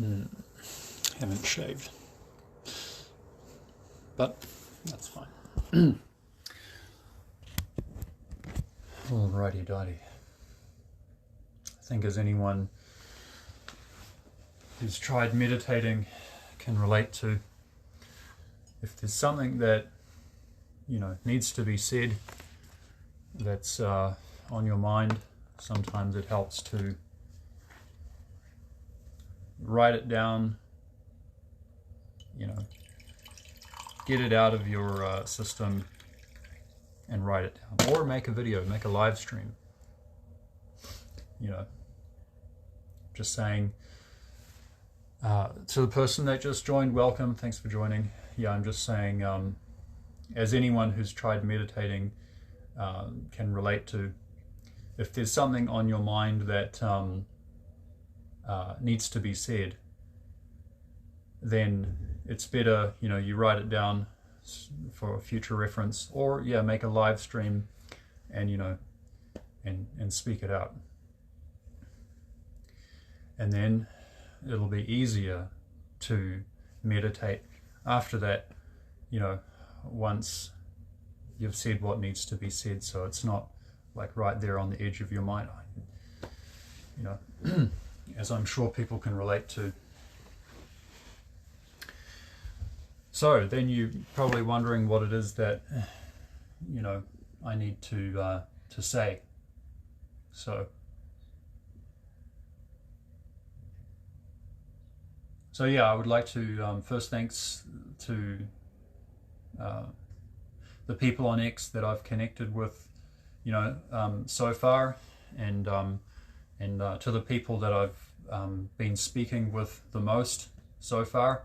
Haven't shaved, but that's fine. Alrighty dighty. I think as anyone who's tried meditating can relate to, if there's something that needs to be said that's on your mind, sometimes it helps to write it down, get it out of your system and write it down, or make a video, make a live stream. Just saying to the person that just joined, welcome, thanks for joining. Yeah, I'm just saying, as anyone who's tried meditating can relate to, if there's something on your mind that needs to be said, then it's better, you write it down for future reference, or make a live stream and and speak it out, and then it'll be easier to meditate after that, once you've said what needs to be said, so it's not like right there on the edge of your mind, as I'm sure people can relate to. So then you're probably wondering what it is that I need to say. So yeah, I would like to first thanks to the people on X that I've connected with, so far, and to the people that I've been speaking with the most so far,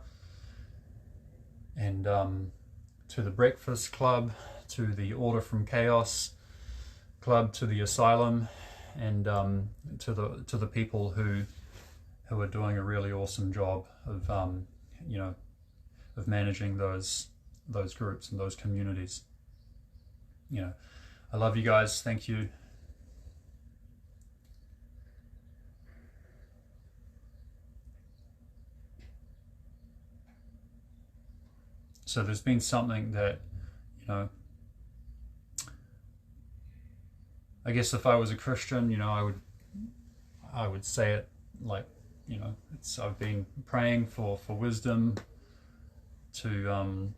and to the Breakfast Club, to the Order from Chaos Club, to the Asylum, and to the people who are doing a really awesome job of of managing those groups and those communities. I love you guys. Thank you. So there's been something that, I guess if I was a Christian, I would say it like, I've been praying for wisdom to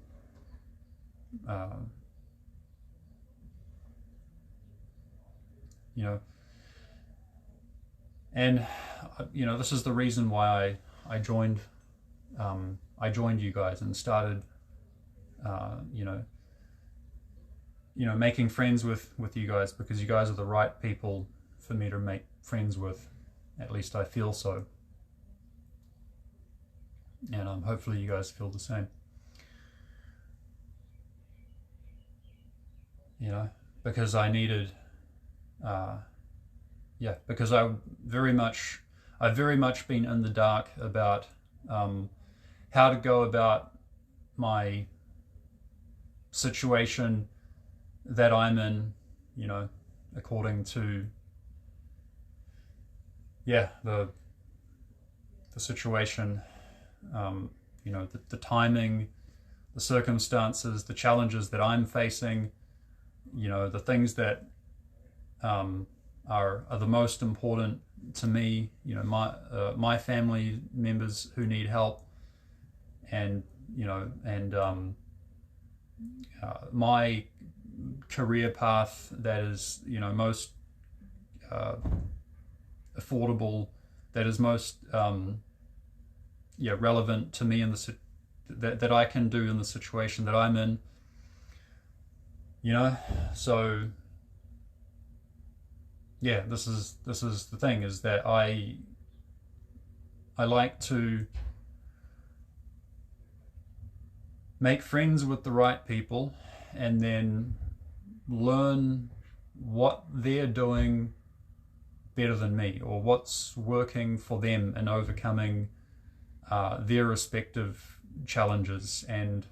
and this is the reason why I joined you guys and started making friends with you guys, because you guys are the right people for me to make friends with. At least I feel so, and hopefully you guys feel the same. Because I needed, because I've very much been in the dark about how to go about my situation that I'm in, according to the situation, the timing, the circumstances, the challenges that I'm facing, the things that are the most important to me, my family members who need help, and my career path that is most affordable, that is most relevant to me in that I can do in the situation that I'm in, so this is the thing, is that I like to make friends with the right people, and then learn what they're doing better than me, or what's working for them in overcoming their respective challenges, and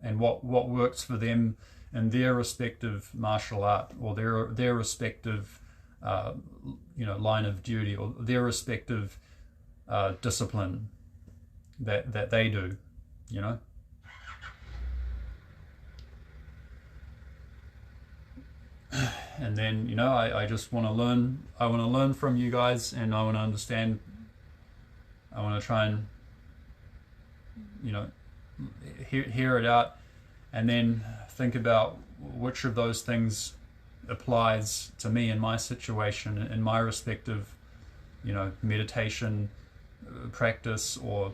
what works for them in their respective martial art, or their respective line of duty, or their respective discipline that they do, you know. And then, you know, I just want to learn. I want to learn from you guys, and I want to understand. I want to try and, you know, hear it out, and then think about which of those things applies to me in my situation, in my respective, you know, meditation practice, or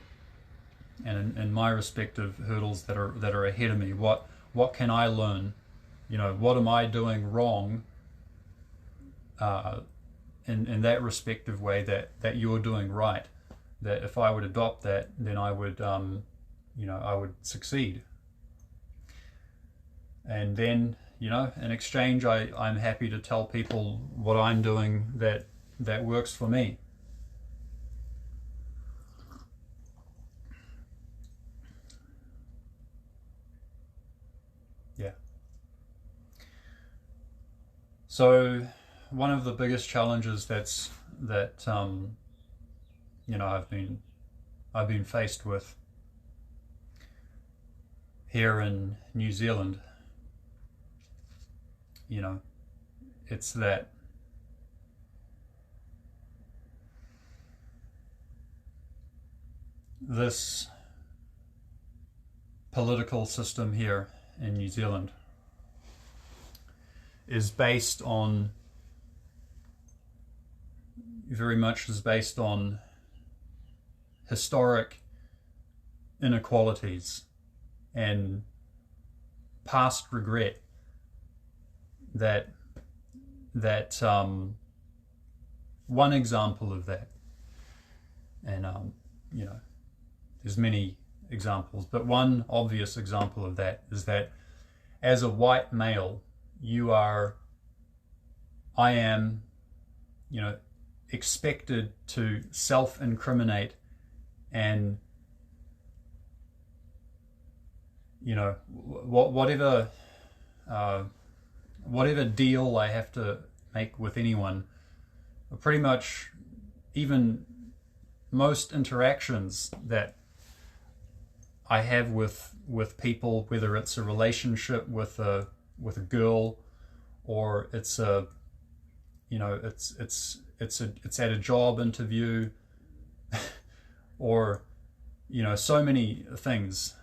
and in my respective hurdles that are ahead of me. What can I learn? You know, what am I doing wrong in that respective way that you're doing right? That if I would adopt that, then I would, I would succeed. And then, you know, in exchange, I'm happy to tell people what I'm doing that works for me. Yeah. So one of the biggest challenges that I've been faced with here in New Zealand, you know, it's that this political system here in New Zealand is based on historic inequalities and past regret that one example of that, and there's many examples, but one obvious example of that is that as a white male, I am, expected to self-incriminate and, whatever deal I have to make with anyone, pretty much even most interactions that I have with people, whether it's a relationship with a girl, or it's it's at a job interview, or so many things.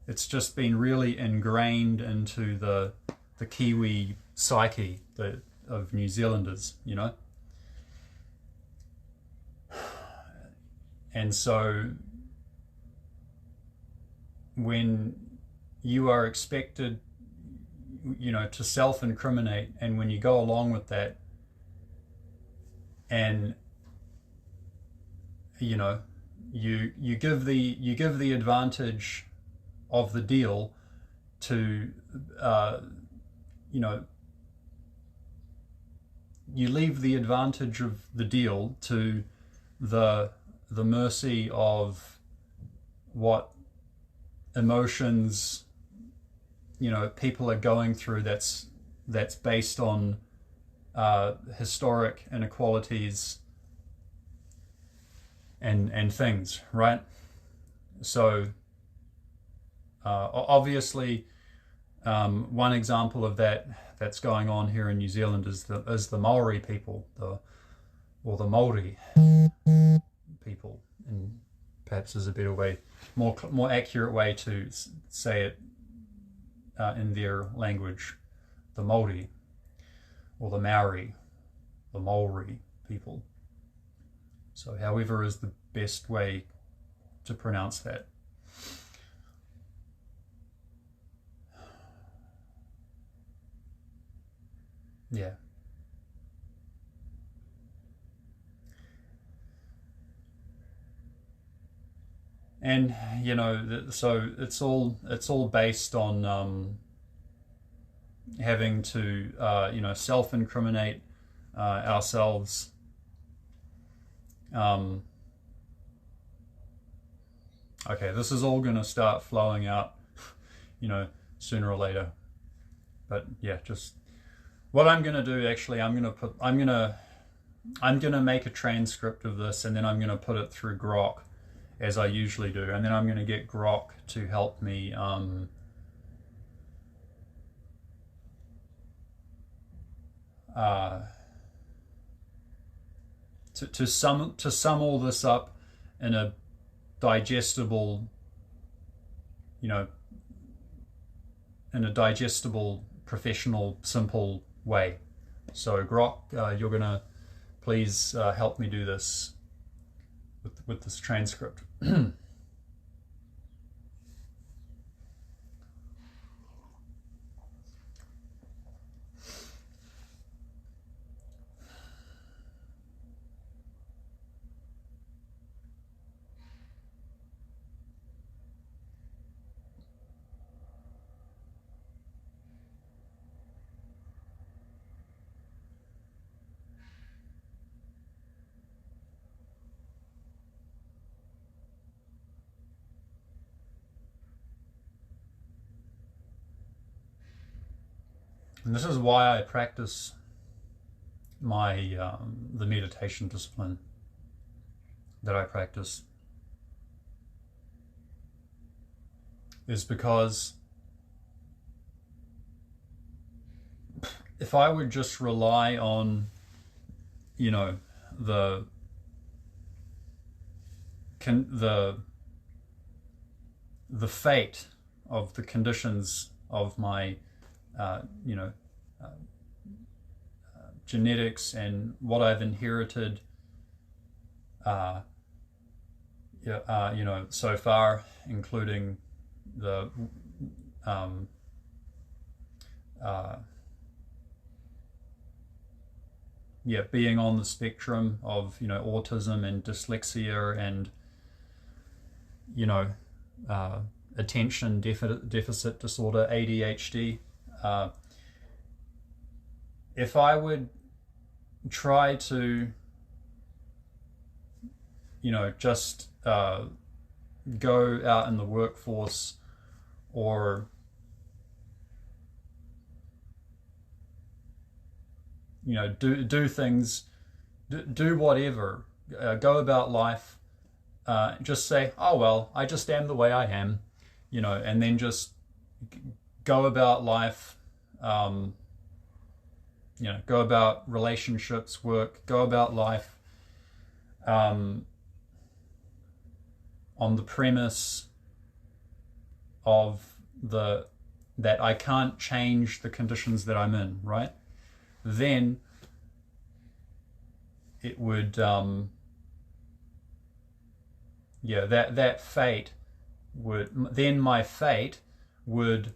It's just been really ingrained into the Kiwi psyche of New Zealanders, and so when you are expected, to self-incriminate, and when you go along with that, and you give the advantage of the deal to you leave the advantage of the deal to the mercy of what emotions people are going through, that's based on historic inequalities and things, right? So obviously, one example of that's going on here in New Zealand is the Maori people, or the Maori people, and perhaps is a better way, more accurate way to say it in their language, the Māori, or the Maori, the Maori people. So however is the best way to pronounce that. Yeah. And so it's all based on having to self-incriminate ourselves. Okay, this is all going to start flowing out, sooner or later. But yeah, just what I'm going to do, actually, I'm going to make a transcript of this, and then I'm going to put it through Grok as I usually do, and then I'm going to get Grok to help me to sum all this up in a digestible, you know, in a digestible, professional, simple way. So Grok, you're gonna please help me do this with this transcript. And this is why I practice my the meditation discipline that I practice, is because if I would just rely on, you know, the fate of the conditions of my you know, genetics and what I've inherited, you know, so far, including the being on the spectrum of, you know, autism and dyslexia and, you know, attention deficit disorder, ADHD. If I would try to, you know, just go out in the workforce, or, you know, do things, do whatever, go about life, just say, oh well, I just am the way I am, you know, and then just go about life, you know, go about relationships, work, go about life on the premise of that I can't change the conditions that I'm in, right? Then it would, that fate would, then my fate would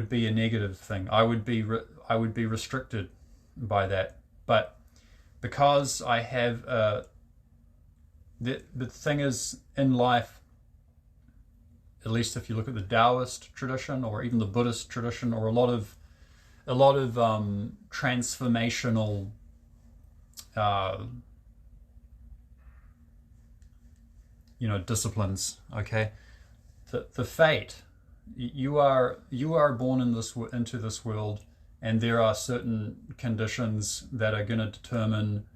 be a negative thing. I would be restricted by that. But because I have the thing is, in life, at least if you look at the Taoist tradition or even the Buddhist tradition, or a lot of transformational you know, disciplines, okay, the fate, you are born into this world, and there are certain conditions that are going to determine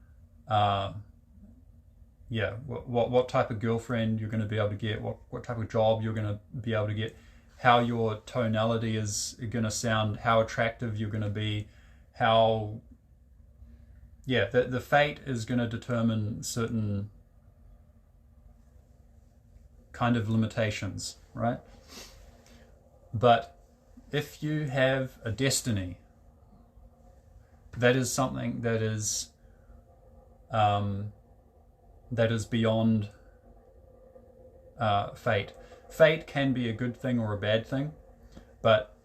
what type of girlfriend you're going to be able to get, what type of job you're going to be able to get, how your tonality is going to sound, how attractive you're going to be, how the fate is going to determine certain kind of limitations, right? But if you have a destiny, that is something that is beyond fate. Fate can be a good thing or a bad thing, but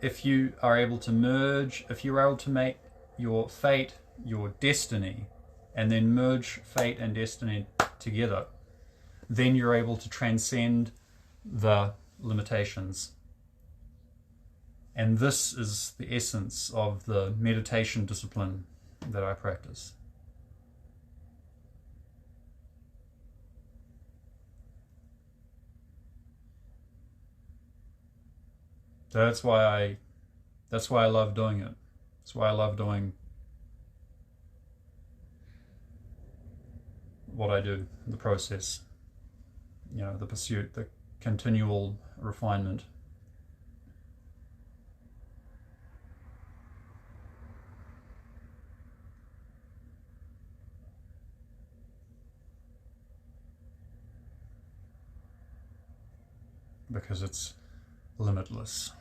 if you are able to merge, if you're able to make your fate your destiny, and then merge fate and destiny together, then you're able to transcend the limitations. And this is the essence of the meditation discipline that I practice. So that's why I love doing it. That's why I love doing what I do, the process, the pursuit, the continual refinement. Because it's limitless.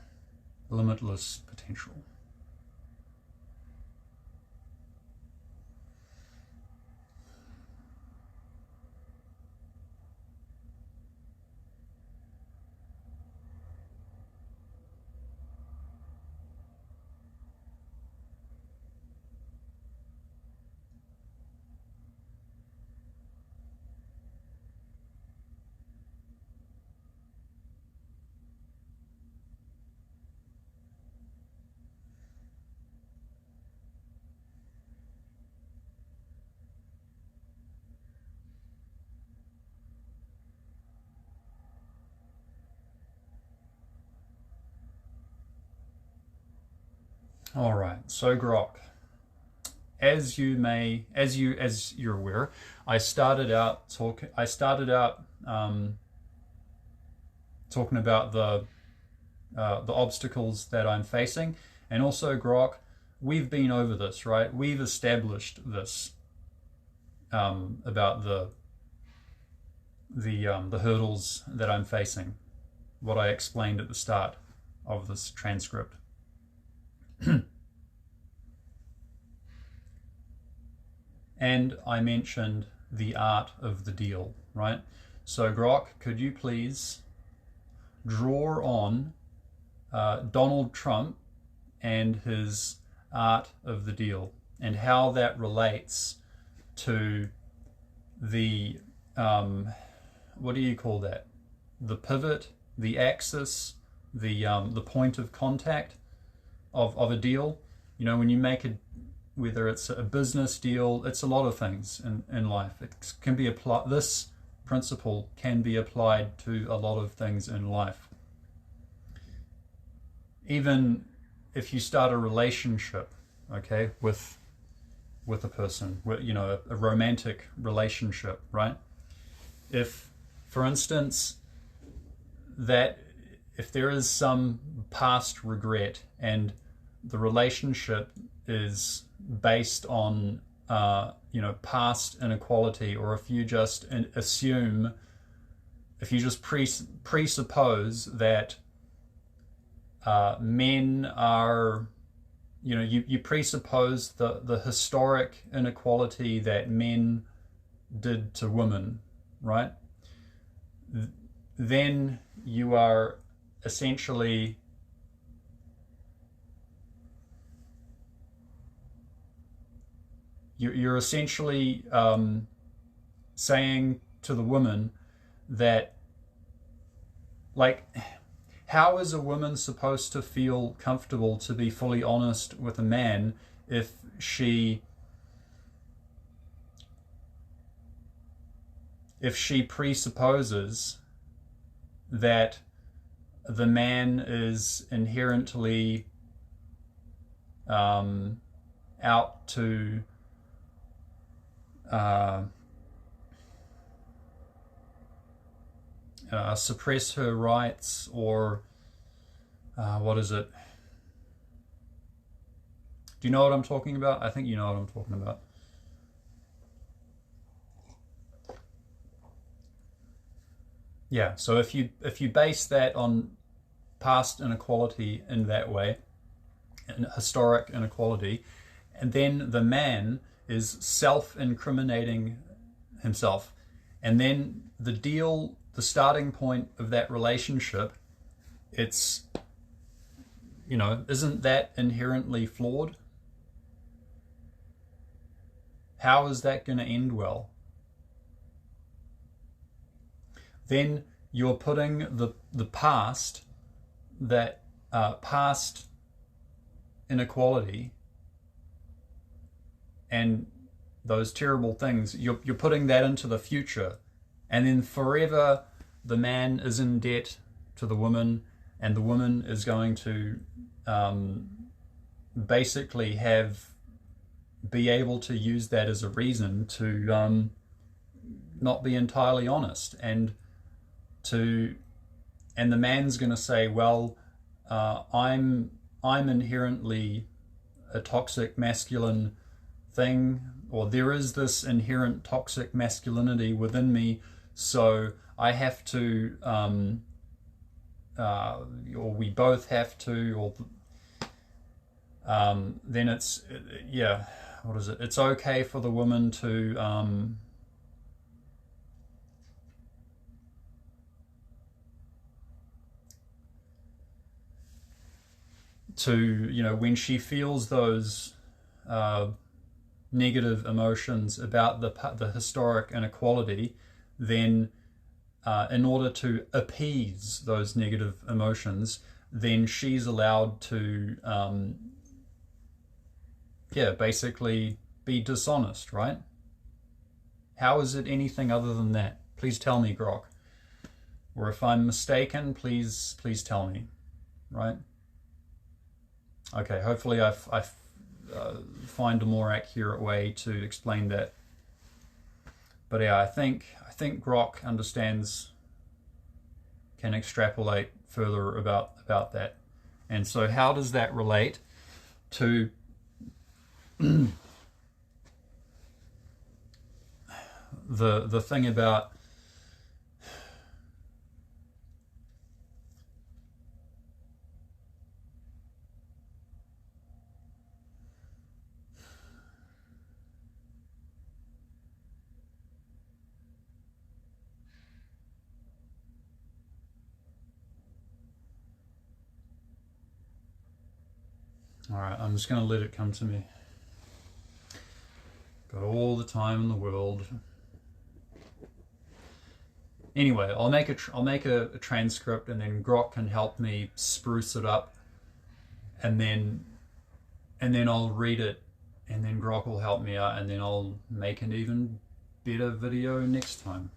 Limitless potential. All right, so Grok, as you're aware, I started out talking about the obstacles that I'm facing, and also Grok, we've been over this, right? We've established this about the hurdles that I'm facing, what I explained at the start of this transcript. And I mentioned the art of the deal, right? So Grok, could you please draw on Donald Trump and his art of the deal and how that relates to the, what do you call that? The pivot, the axis, the point of contact of a deal. When you make whether it's a business deal, it's a lot of things in life. It can be applied. This principle can be applied to a lot of things in life. Even if you start a relationship, okay, with a person, a romantic relationship, right? If, for instance, if there is some past regret and the relationship is based on past inequality, or if you just presuppose that men are, you presuppose the historic inequality that men did to women, right? Then you are essentially you're essentially saying to the woman that, like, how is a woman supposed to feel comfortable to be fully honest with a man if she presupposes that the man is inherently out to suppress her rights, or what is it? Do you know what I'm talking about? I think you know what I'm talking about. Yeah, so if you base that on past inequality in that way, historic inequality, and then the man is self-incriminating himself, and then the starting point of that relationship, it's, isn't that inherently flawed? How is that going to end well? Then you're putting the past, that past inequality and those terrible things, you're putting that into the future, and then forever the man is in debt to the woman, and the woman is going to basically be able to use that as a reason to not be entirely honest, and the man's going to say, well, I'm inherently a toxic masculine thing, or there is this inherent toxic masculinity within me, so I have to, or we both have to, or then it's, yeah, what is it? It's okay for the woman to, you know, when she feels those negative emotions about the historic inequality, then in order to appease those negative emotions, then she's allowed to basically be dishonest, right? How is it anything other than that? Please tell me, Grok. Or if I'm mistaken, please tell me, right? Okay, hopefully I find a more accurate way to explain that. But yeah, I think Grok understands, can extrapolate further about that. And so how does that relate to the thing about all right, I'm just going to let it come to me. Got all the time in the world. Anyway, I'll make a transcript, and then Grok can help me spruce it up, and then I'll read it, and then Grok will help me out, and then I'll make an even better video next time.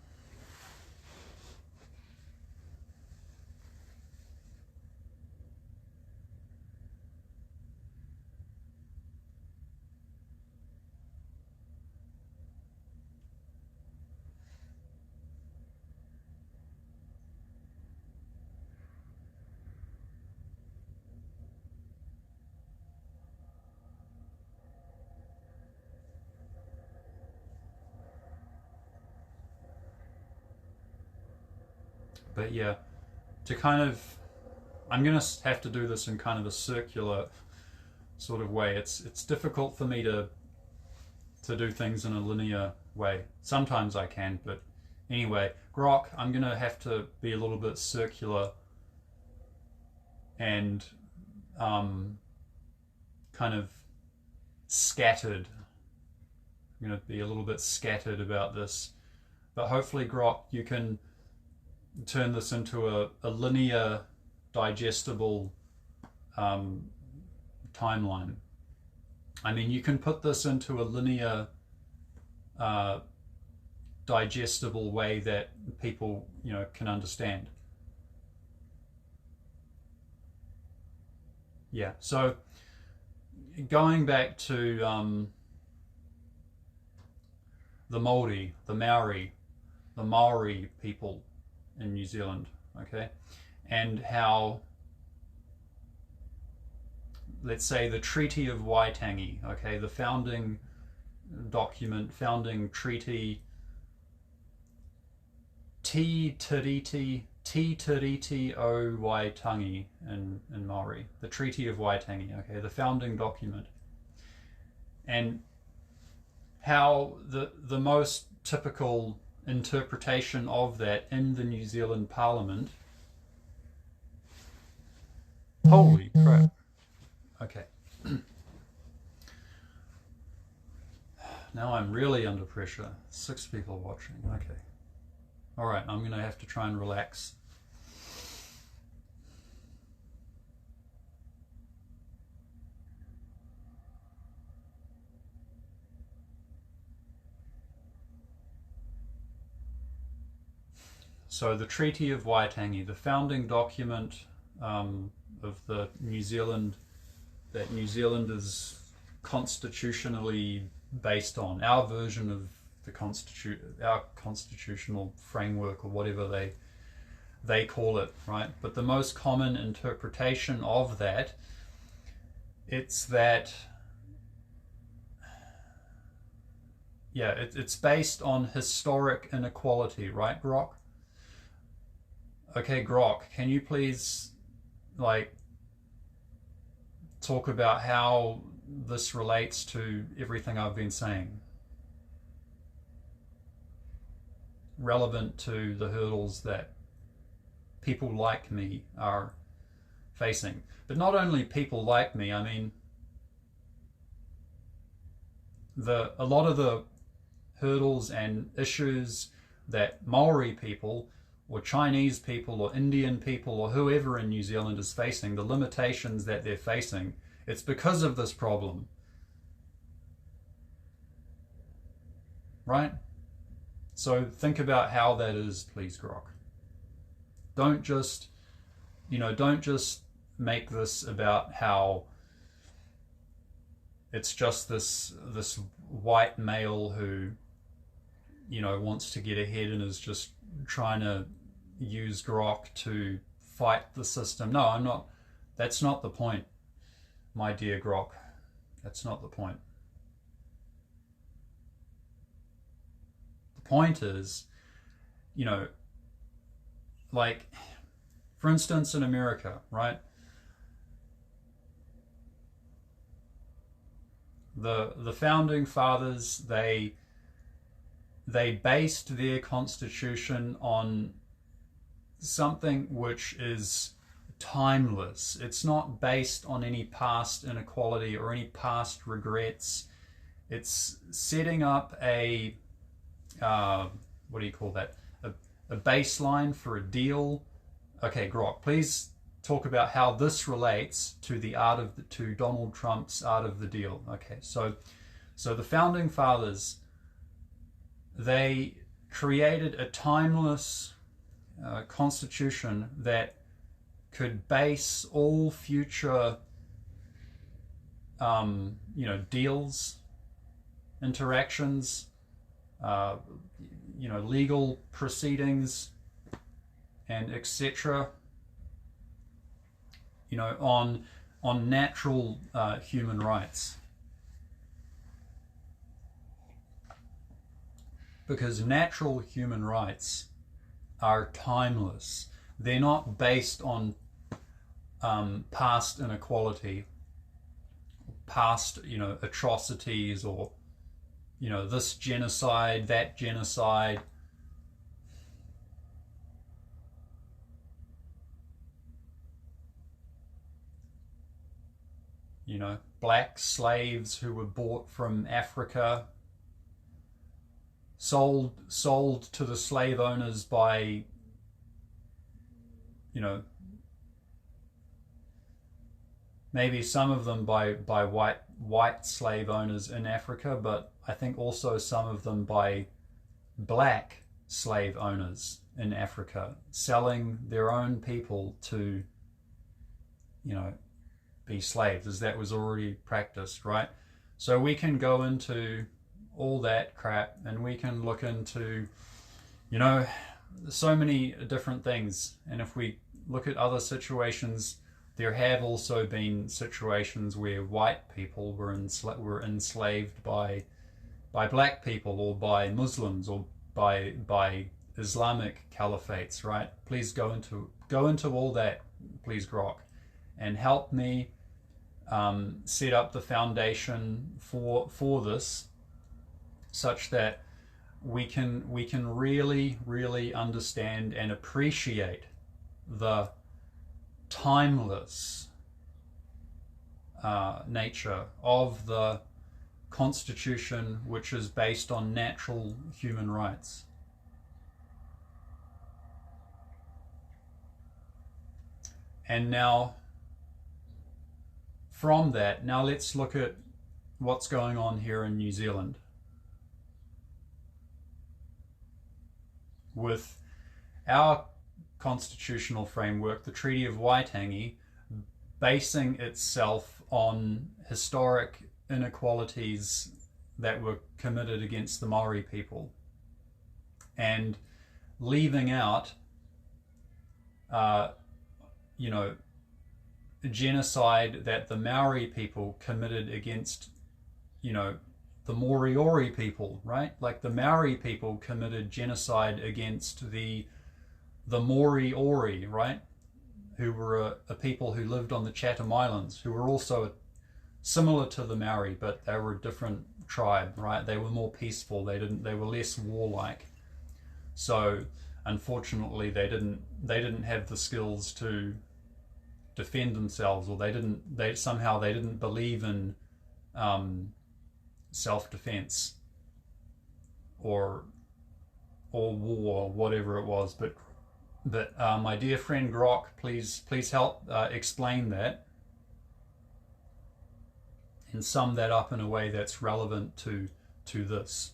But yeah, I'm gonna have to do this in kind of a circular sort of way. It's difficult for me to do things in a linear way. Sometimes I can, but anyway, Grok, I'm gonna have to be a little bit circular and kind of scattered. I'm gonna be a little bit scattered about this, but hopefully, Grok, you can turn this into a linear, digestible timeline. I mean, you can put this into a linear, digestible way that people, you know, can understand. Yeah, so going back to the Māori, the Maori people in New Zealand, okay, and how, let's say, the Treaty of Waitangi, okay, the founding document, founding treaty, Te Tiriti o Waitangi in Maori, the Treaty of Waitangi, okay, the founding document, and how the most typical interpretation of that in the New Zealand Parliament. Holy crap. Okay. Now I'm really under pressure. 6 people watching. Okay. All right, I'm going to have to try and relax. So the Treaty of Waitangi, the founding document of the New Zealand, that New Zealand is constitutionally based on, our version of our constitutional framework, or whatever they call it, right? But the most common interpretation of that, it's that, yeah, it's based on historic inequality, right, Grok? Okay, Grok, can you please, like, talk about how this relates to everything I've been saying, relevant to the hurdles that people like me are facing? But not only people like me, I mean, a lot of the hurdles and issues that Maori people or Chinese people or Indian people or whoever in New Zealand is facing, the limitations that they're facing, it's because of this problem, right? So think about how that is, please, Grok. Don't just, don't just make this about how it's just this white male who, wants to get ahead and is just trying to use Grok to fight the system. No, I'm not. That's not the point, my dear Grok. That's not the point. The point is, like, for instance, in America, right? The founding fathers, they based their constitution on something which is timeless. It's not based on any past inequality or any past regrets. It's setting up a what do you call that? A baseline for a deal. Okay, Grok, please talk about how this relates to to Donald Trump's art of the deal. Okay, so the founding fathers, they created a timeless constitution that could base all future deals, interactions, legal proceedings, and etc. On natural human rights, because natural human rights are timeless. They're not based on past inequality, past atrocities, or this genocide, that genocide. Black slaves who were bought from Africa, sold to the slave owners by, maybe some of them by white slave owners in Africa, but I think also some of them by black slave owners in Africa, selling their own people to, be slaves, as that was already practiced, right? So we can go into all that crap, and we can look into, so many different things. And if we look at other situations, there have also been situations where white people were enslaved by black people, or by Muslims, or by Islamic caliphates, right? Please go into all that, please, Grok, and help me set up the foundation for this, such that we can really understand and appreciate the timeless nature of the Constitution, which is based on natural human rights. And now, from that, now let's look at what's going on here in New Zealand with our constitutional framework, the Treaty of Waitangi, basing itself on historic inequalities that were committed against the Maori people, and leaving out, genocide that the Maori people committed against, the Moriori people, right? Like the Maori people committed genocide against the Moriori, right? Who were a people who lived on the Chatham Islands, who were also similar to the Maori, but they were a different tribe, right? They were more peaceful. They were less warlike. So unfortunately, they didn't have the skills to defend themselves, or they didn't believe in self-defense or war, whatever it was. But my dear friend Grok, please help explain that and sum that up in a way that's relevant to this.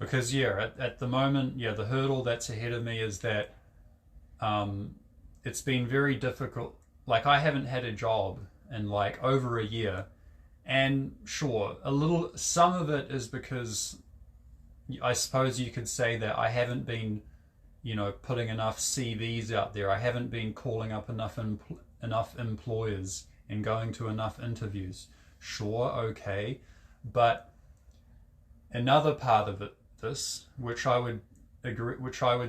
Because at the moment, the hurdle that's ahead of me is that it's been very difficult. Like, I haven't had a job in like over a year, and sure, some of it is because I suppose you could say that I haven't been, putting enough CVs out there. I haven't been calling up enough employers and going to enough interviews. Sure, okay, but another part of it, which I would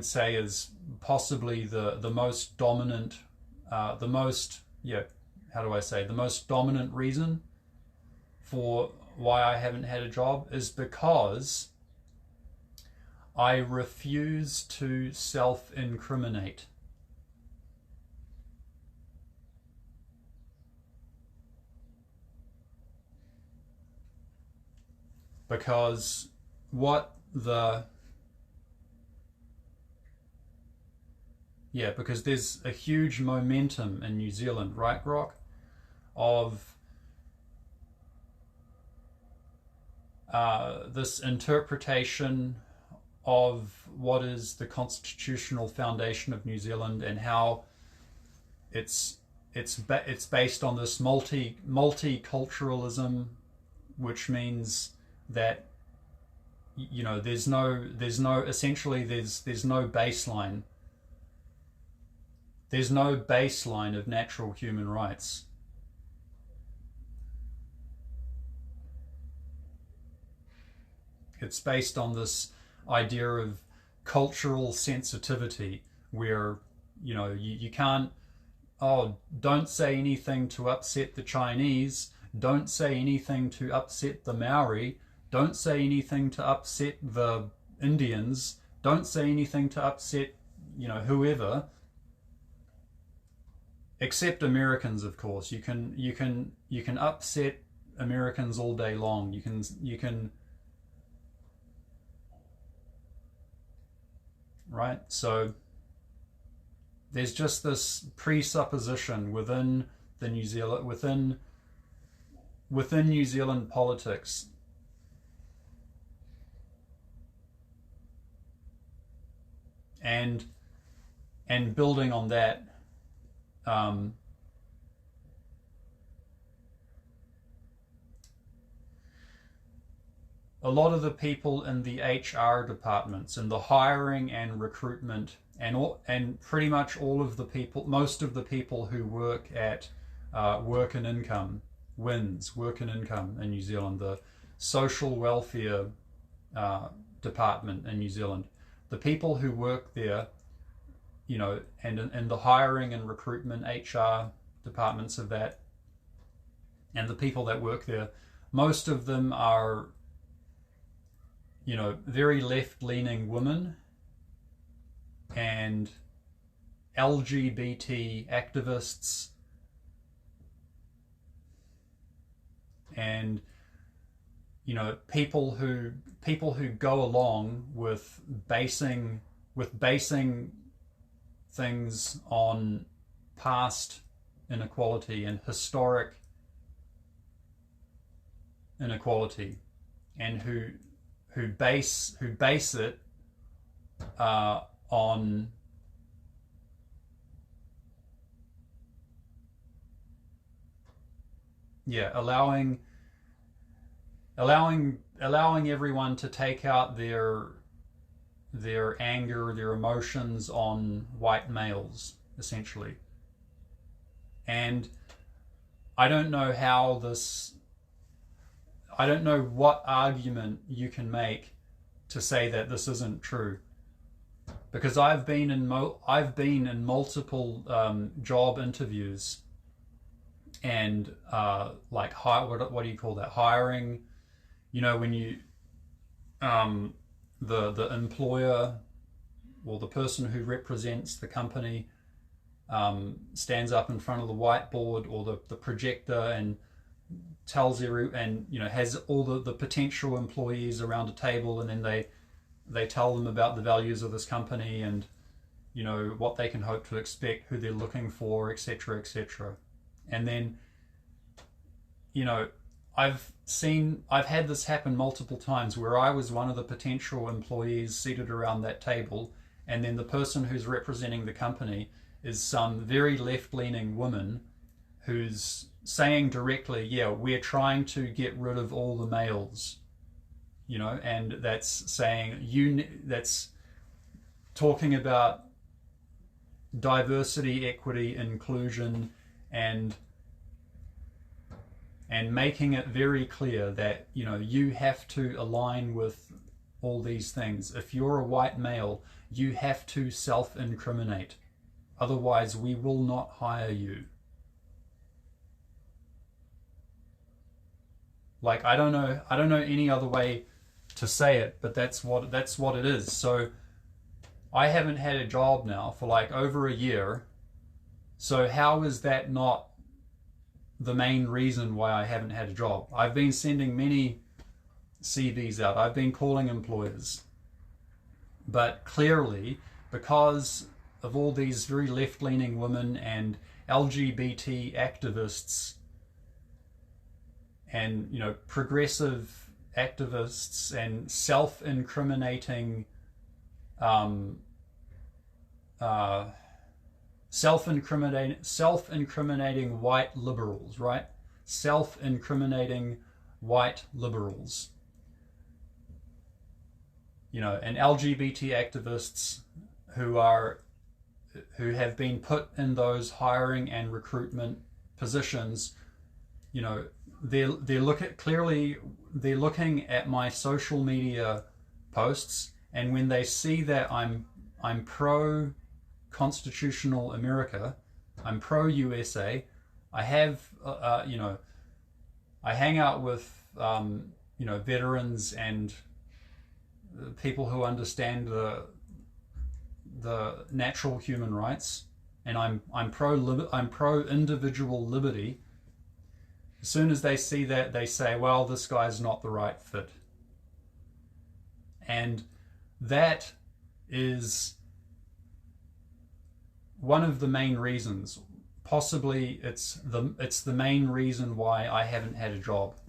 say is possibly the most dominant, the most dominant reason for why I haven't had a job is because I refuse to self-incriminate. Because because there's a huge momentum in New Zealand, right, Grok, of this interpretation of what is the constitutional foundation of New Zealand, and how it's based on this multiculturalism, which means that there's no baseline. There's no baseline of natural human rights. It's based on this idea of cultural sensitivity, where you can't, don't say anything to upset the Chinese, don't say anything to upset the Maori, don't say anything to upset the Indians, don't say anything to upset whoever, except Americans, of course. You can upset Americans all day long. You can right? So there's just this presupposition within New Zealand politics, and building on that, a lot of the people in the HR departments, in the hiring and recruitment, and pretty much most of the people who work at work and income in New Zealand, the social welfare department in New Zealand, the people who work there, and in the hiring and recruitment HR departments of that, And the people that work there, most of them are, you know, very left-leaning women and LGBT activists and, you know, people who go along with basing things on past inequality and historic inequality, and who base it on allowing everyone to take out their anger, their emotions on white males, essentially. And I don't know what argument you can make to say that this isn't true, because I've been in multiple job interviews and what do you call that, hiring, you know, when you the employer or the person who represents the company stands up in front of the whiteboard or the projector and tells and you know, has all the potential employees around a table, and then they tell them about the values of this company and, you know, what they can hope to expect, who they're looking for, etc., etc. And then, you know, I've had this happen multiple times where I was one of the potential employees seated around that table, and then the person who's representing the company is some very left-leaning woman who's saying directly, yeah, we're trying to get rid of all the males, you know, and that's talking about diversity, equity, inclusion, and making it very clear that, you know, you have to align with all these things. If you're a white male, you have to self-incriminate. Otherwise, we will not hire you. Like, I don't know any other way to say it, but that's what it is. So I haven't had a job now for like over a year. So how is that not the main reason why I haven't had a job? I've been sending many CVs out. I've been calling employers. But clearly, because of all these very left-leaning women and LGBT activists and, you know, progressive activists and self-incriminating self-incriminating white liberals, right? Self-incriminating white liberals. You know, and LGBT activists who have been put in those hiring and recruitment positions, you know, they're looking at my social media posts, and when they see that I'm pro constitutional America, I'm pro USA, I have you know, I hang out with you know, veterans and people who understand the natural human rights, and I'm pro individual liberty. As soon as they see that, they say, well, this guy's not the right fit. And that is one of the main reasons, possibly it's the main reason why I haven't had a job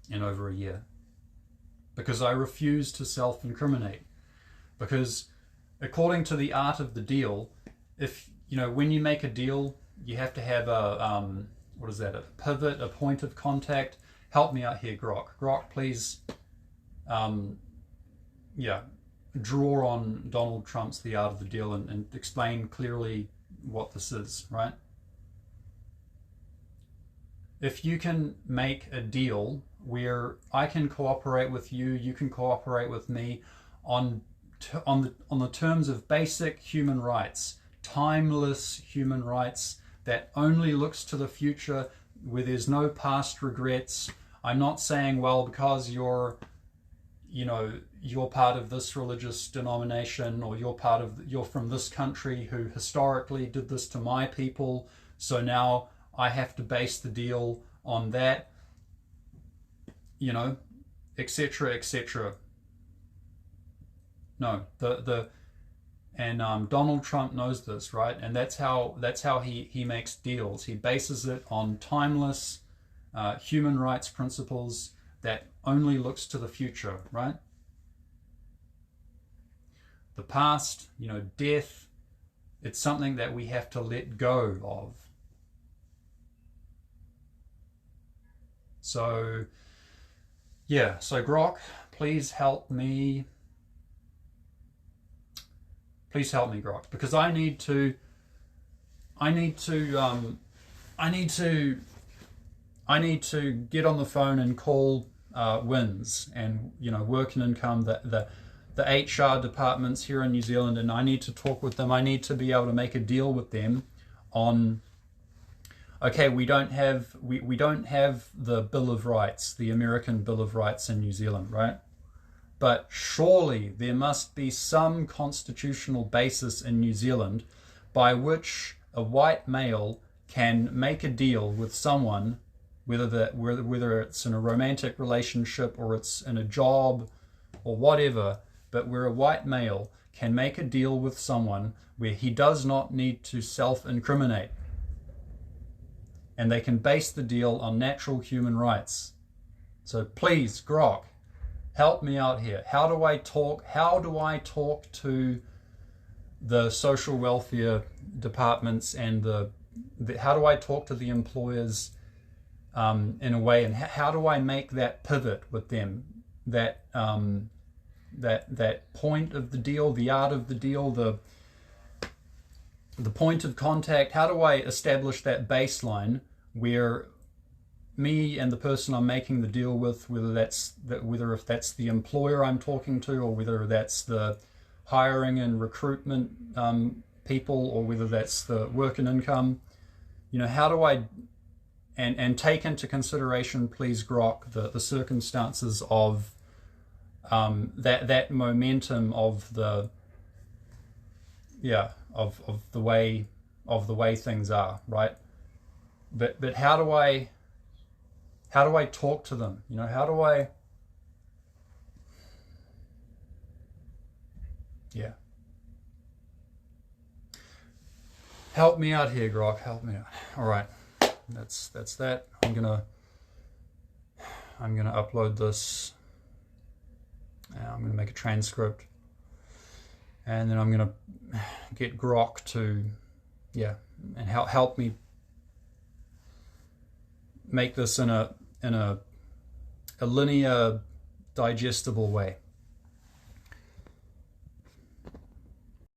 in over a year. Because I refuse to self-incriminate. Because according to the art of the deal, if, you know, when you make a deal, you have to have a what is that? A pivot, a point of contact. Help me out here, Grok. Grok, please. Yeah, draw on Donald Trump's The Art of the Deal and explain clearly what this is, right? If you can make a deal where I can cooperate with you, you can cooperate with me on the terms of basic human rights, timeless human rights that only looks to the future, there's no past regrets. I'm not saying, well, because you're part of this religious denomination, or you're from this country who historically did this to my people, so now I have to base the deal on that, etc., etc. No, Donald Trump knows this, right? And that's how he makes deals. He bases it on timeless human rights principles that only looks to the future, right? The past, death, it's something that we have to let go of. So, yeah, so Grok, please help me. Please help me, Grok, because I need to get on the phone and call WINS and Work and Income, the HR departments here in New Zealand, and I need to talk with them. I need to be able to make a deal with them on, okay, we don't have the Bill of Rights, the American Bill of Rights in New Zealand, right? But surely there must be some constitutional basis in New Zealand by which a white male can make a deal with someone, whether it's in a romantic relationship or it's in a job or whatever, but where a white male can make a deal with someone where he does not need to self-incriminate. And they can base the deal on natural human rights. So please, Grok, help me out here. How do I talk to the social welfare departments and how do I talk to the employers in a way, and how do I make that pivot with them, that point of the deal, the art of the deal, the point of contact? How do I establish that baseline where me and the person I'm making the deal with, whether if that's the employer I'm talking to, or whether that's the hiring and recruitment people, or whether that's the Work and Income, how do I, and take into consideration, please, Grok, the circumstances of that momentum of the way things are, right? But how do I talk to them? How do I? Yeah. Help me out here, Grok. Help me out. All right. That's that. I'm gonna upload this. I'm gonna make a transcript, and then I'm gonna get Grok to, and help me make this in a linear, digestible way.